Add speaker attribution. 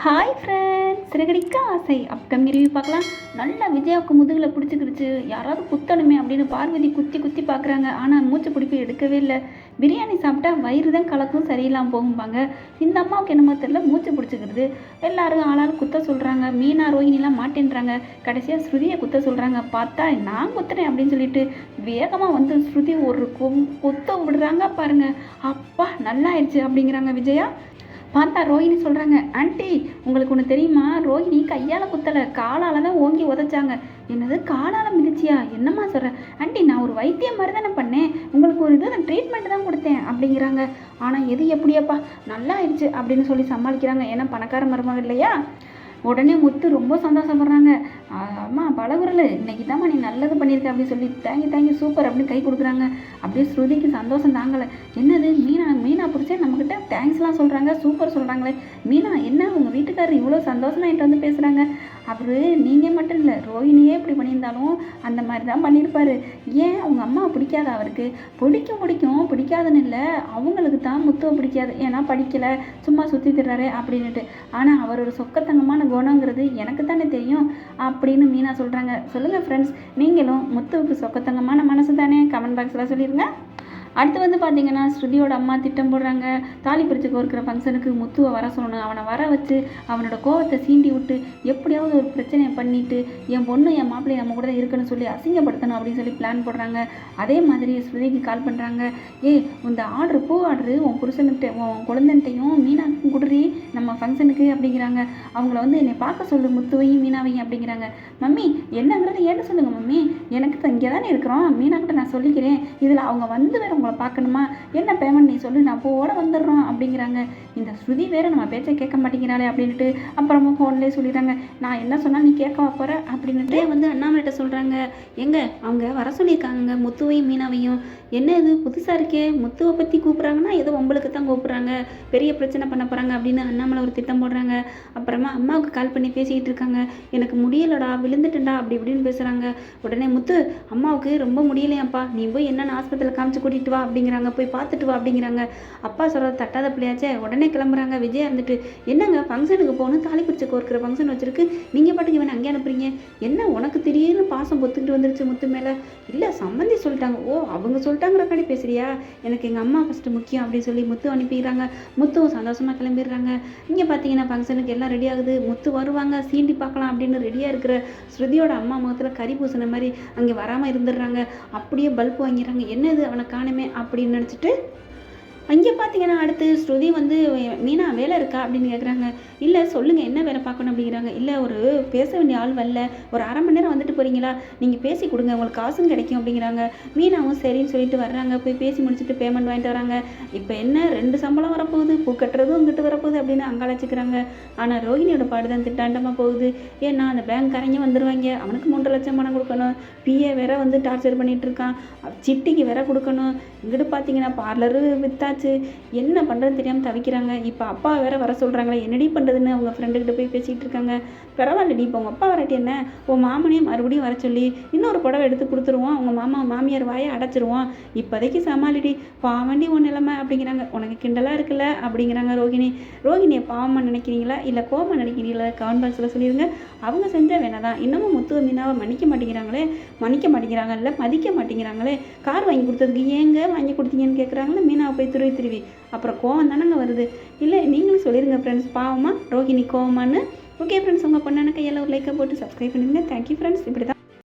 Speaker 1: Hi friends, Siragadikka ஆசை upcoming review பார்க்கலாம். நல்லா விஜயாவுக்கு முதுகில் பிடிச்சிக்கிடுச்சு. யாராவது குத்தணுமே அப்படின்னு பார்வதி குத்தி குத்தி பார்க்குறாங்க. ஆனால் மூச்சு பிடிப்பு எடுக்கவே இல்லை. பிரியாணி சாப்பிட்டா வயிறு தான் கலக்கும், சரியில்லாமல் போகும்பாங்க. இந்த அம்மாவுக்கு என்னமோ தெரியல, மூச்சு பிடிச்சிக்கிறது. எல்லாரும் ஆளாலும் குத்த சொல்கிறாங்க. மீனா ரோஹினிலாம் மாட்டேன்றாங்க. கடைசியாக ஸ்ருதியை குத்த சொல்கிறாங்க. பார்த்தா நான் குத்துறேன் அப்படின்னு சொல்லிட்டு வேகமாக வந்து ஸ்ருதி ஒரு குத்த விடுறாங்க பாருங்க. அப்பா நல்லா ஆயிடுச்சு அப்படிங்கிறாங்க விஜயா. பார்த்தா ரோஹிணி சொல்கிறாங்க, ஆண்டி உங்களுக்கு ஒன்று தெரியுமா, ரோஹிணி கையால் குத்தலை, காலால் தான் ஓங்கி உதைச்சாங்க. என்னது காலால் மிதிச்சியா? என்னம்மா சொல்கிறேன் ஆண்டி, நான் ஒரு வைத்தியம் மாதிரி தானே பண்ணேன், உங்களுக்கு ஒரு இது ட்ரீட்மெண்ட் தான் கொடுத்தேன் அப்படிங்கிறாங்க. ஆனால் எது எப்படியாப்பா நல்லா ஆயிடுச்சு அப்படின்னு சொல்லி சமாளிக்கிறாங்க. ஏன்னா பணக்கார மருமகள் இல்லையா. உடனே முத்து ரொம்ப சந்தோஷப்படுறாங்க. அம்மா பலகுரல், இன்னைக்கு தான்மா நீ நல்லது பண்ணியிருக்க அப்படின்னு சொல்லி தேங்க்யூ சூப்பர் அப்படின்னு கை கொடுக்குறாங்க. அப்படியே ஸ்ருதிக்கு சந்தோஷம் தாங்கலை. என்னது மீனா பிடிச்சா நம்மக்கிட்ட தேங்க்ஸ்லாம் சொல்கிறாங்க, சூப்பர் சொல்கிறாங்களே. மீனா என்ன உங்கள் வீட்டுக்காரர் இவ்வளோ சந்தோஷமாக என்கிட்ட வந்து பேசுகிறாங்க. அவரு நீங்கள் மட்டும் இல்லை, ரோஹிணியே இப்படி பண்ணியிருந்தாலும் அந்த மாதிரி தான் பண்ணியிருப்பாரு. ஏன் அவங்க அம்மாவை பிடிக்காத? அவருக்கு பிடிக்காதுன்னு இல்லை, அவங்களுக்கு தான் முத்துவை பிடிக்காது. ஏன்னா படிக்கலை, சும்மா சுற்றி திடுறாரு அப்படின்ட்டு. ஆனால் அவர் ஒரு சொக்கத்தங்கமான குணங்கிறது எனக்கு தானே தெரியும் அப்படின்னு மீனா சொல்கிறாங்க. சொல்லுங்கள் ஃப்ரெண்ட்ஸ், நீங்களும் முத்துவுக்கு சொக்கத்தங்கமான மனசு தானே? கமெண்ட் பாக்ஸில் சொல்லிடுங்க. அடுத்து வந்து பார்த்தீங்கன்னா, ஸ்ருதியோட அம்மா திட்டம் போடுறாங்க. தாலி பிரித்து கோர்க்கிற ஃபங்க்ஷனுக்கு முத்துவை வர சொல்லணும். அவனை வர வச்சு அவனோட கோவத்தை சீண்டி விட்டு எப்படியாவது ஒரு பிரச்சனையை பண்ணிவிட்டு என் பொண்ணு என் மாப்பிள்ளை நம்ம கூட தான் இருக்குன்னு சொல்லி அசிங்கப்படுத்தணும் அப்படின்னு சொல்லி பிளான் போடுறாங்க. அதே மாதிரி ஸ்ருதிக்கு கால் பண்ணுறாங்க. இந்த பூ ஆர்டரு உன் புருஷன்கிட்ட உன் குழந்தைன்ட்டையும் மீனாக்கும் குடுறி நம்ம ஃபங்க்ஷனுக்கு அப்படிங்கிறாங்க. அவங்கள வந்து என்னை பார்க்க சொல்லு, முத்துவையும் மீனாவையும் அப்படிங்கிறாங்க. மம்மி என்னங்கிறது ஏன்னு சொல்லுங்கள் மம்மி, எனக்கு இங்கே தானே இருக்கிறோம், மீனாக்கிட்ட நான் சொல்லிக்கிறேன், இதில் அவங்க வந்து வேறு உங்களை பார்க்கணுமா, என்ன பேமெண்ட் நீ சொல்லு, நான் போட வந்துடுறோம் அப்படிங்கிறாங்க. இந்த ஸ்ருதி வேறு நம்ம பேச்சை கேட்க மாட்டேங்கிறாளே அப்படின்ட்டு அப்புறமா ஃபோன்லேயே சொல்லிடுறாங்க. நான் என்ன சொன்னால் நீ கேட்க போகிற அப்படின்ட்டு வந்து அண்ணாமலைகிட்ட சொல்கிறாங்க. அவங்க வர சொல்லியிருக்காங்க முத்துவையும் மீனாவையும். என்ன இது புதுசாக இருக்கே, முத்துவை பற்றி கூப்பிட்றாங்கன்னா ஏதோ உங்களுக்கு தான் கூப்பிட்றாங்க, பெரிய பிரச்சனை பண்ண போகிறாங்க அப்படின்னு அண்ணாமலை ஒரு திட்டம் போடுறாங்க. அப்புறமா அம்மாவுக்கு கால் பண்ணி பேசிக்கிட்டு இருக்காங்க. எனக்கு முடியலடா, விழுந்துட்டேன்டா அப்படி இப்படின்னு பேசுகிறாங்க. உடனே முத்து, அம்மாவுக்கு ரொம்ப முடியலையாப்பா, நீ போய் என்னென்ன ஆஸ்பத்திரியில் காமிச்சு கூட்டிகிட்டு வா அப்படிங்கிறாங்க. போய் பார்த்துட்டு வா அப்படிங்கிறாங்க. அப்பா சொல்கிறது தட்டாத பிள்ளையாச்சே. உடனே கிளம்புறாங்க. விஜயா இருந்துட்டு, என்னங்க ஃபங்க்ஷனுக்கு போகணும், தாலி பிரிச்சு கோர்க்கிற ஃபங்க்ஷன் வச்சுருக்கு, நீங்கள் பாட்டுக்கு வேணும் அங்கே அனுப்புறீங்க, என்ன உனக்கு திடீர்னு பாசம் பொத்துக்கிட்டு வந்துருச்சு முத்து மேலே? இல்லை சம்மந்தி சொல்லிட்டாங்க. ஓ அவங்க சொல்லிட்டாங்கிறக்காடி பேசுறியா, எனக்கு எங்கள் அம்மா ஃபஸ்ட்டு முக்கியம் அப்படின்னு சொல்லி முத்து அனுப்பிடுறாங்க. முத்துவும் சந்தோஷமாக கிளம்பிடுறாங்க. இங்கே பார்த்தீங்கன்னா ஃபங்க்ஷனுக்கு எல்லாம் ரெடி ஆகுது. முத்து வருவாங்க, சீண்டி பார்க்கலாம் அப்படின்னு ரெடியாக இருக்கிற ஸ்ருதியோட அம்மா முகத்தில் கறி பூசின மாதிரி அங்கே வராமல் இருந்துடுறாங்க. அப்படியே பல்ப் வாங்கிறாங்க. என்னது அவனை காணுமே அப்படின்னு நினச்சிட்டு அங்கே பார்த்தீங்கன்னா அடுத்து ஸ்ருதி வந்து மீனா வேலை இருக்கா அப்படின்னு கேட்குறாங்க. இல்லை சொல்லுங்கள், என்ன வேலை பார்க்கணும் அப்படிங்கிறாங்க. இல்லை ஒரு பேச வேண்டிய ஆள் வரல, ஒரு அரை மணி நேரம் வந்துட்டு போகிறீங்களா, நீங்கள் பேசி கொடுங்க, உங்களுக்கு காசும் கிடைக்கும் அப்படிங்கிறாங்க. மீனாவும் சரின்னு சொல்லிட்டு வர்றாங்க. போய் பேசி முடிச்சுட்டு பேமெண்ட் வாங்கிட்டு வராங்க. இப்போ என்ன 2 சம்பளம் வரப்போகுது, பூ கட்டுறதும் இங்கிட்டு வரப்போகுது அப்படின்னு அங்காளச்சிக்கிறாங்க. ஆனால் ரோஹிணியோட பாடு தான் திட்டாண்டமாக போகுது. ஏன்னா அந்த பேங்க் கரைஞ்சி வந்துடுவாங்க, அவனுக்கு 3 லட்சம் பணம் கொடுக்கணும், பிஏ வேற வந்து டார்ச்சர் பண்ணிகிட்டு இருக்கான், சிட்டிக்கு வேற கொடுக்கணும். இங்கிட்டு பார்த்தீங்கன்னா பார்லரு வித்தா என்ன பண்ணுறதுன்னு தெரியாமல் தவிக்கிறாங்க. இப்போ அப்பா வேற வர சொல்கிறாங்களே, என்னடி பண்ணுறதுன்னு அவங்க ஃப்ரெண்டுக்கிட்ட போய் பேசிகிட்டு இருக்காங்க. பரவாயில்லடி, இப்போ உங்கள் அப்பா வராட்டி என்ன, உன் மாமனையும் மறுபடியும் வர சொல்லி இன்னொரு புடவை எடுத்து கொடுத்துருவோம், அவங்க மாமியார் வாயை அடைச்சிருவோம், இப்போதைக்கு சமாளிடி, பாவண்டி உன் நிலைமை அப்படிங்கிறாங்க. உனக்கு கிண்டலாக இருக்குல்ல அப்படிங்கிறாங்க ரோஹிணியை பாவமாக நினைக்கிறீங்களா இல்லை கோபமாக நினைக்கிறீங்களா, கமெண்ட் பாக்ஸில் சொல்லிடுங்க. அவங்க செஞ்சால் வேணாதான், இன்னமும் முத்துவ மீனாவை மன்னிக்க மாட்டேங்கிறாங்கல்ல, மதிக்க மாட்டேங்கிறாங்களே. கார் வாங்கி கொடுத்ததுக்கு ஏங்க வாங்கி கொடுத்தீங்கன்னு கேட்குறாங்களே. மீனாவை போய் திருவி அப்புறம் கோவம் தானங்க வருது. இல்லை நீங்களும் சொல்லிடுங்க ஃப்ரெண்ட்ஸ், பாவமா ரோஹிணி கோவமானு. ஓகே ஃப்ரெண்ட்ஸ், உங்கள் பொண்ணான கையால் ஒரு லைக்கை போட்டு சப்ஸ்கிரைப் பண்ணிடுங்க. Thank you friends. இப்படி தான்